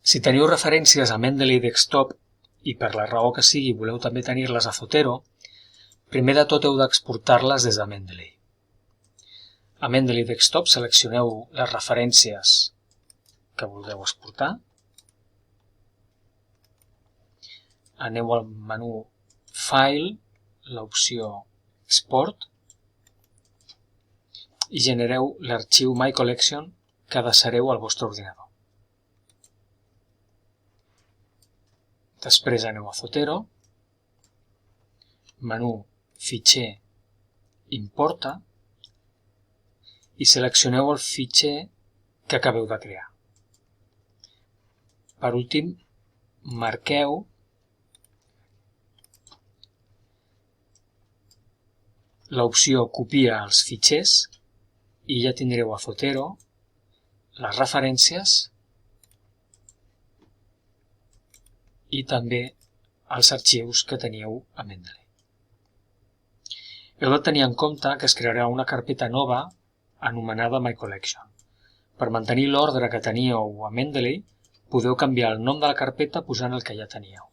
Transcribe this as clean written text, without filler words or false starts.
Si teniu referències a Mendeley Desktop i per la raó que sigui voleu també tenir-les a Zotero, primer de tot heu d'exportar-les des de Mendeley. A Mendeley Desktop seleccioneu les referències que vulgueu exportar. Aneu al menú File, l'opció Export, i genereu l'arxiu My Collection que dessereu al vostre ordinador. Després aneu a Zotero, menú Fitxer, Importa, i seleccioneu el fitxer que acabeu de crear. Per últim, marqueu l'opció Copia els fitxers i ja tindreu a Zotero les referències i també els arxius que teníeu a Mendeley. Heu de tenir en compte que es crearà una carpeta nova anomenada My Collection. Per mantenir l'ordre que teníeu a Mendeley, podeu canviar el nom de la carpeta posant el que ja teníeu.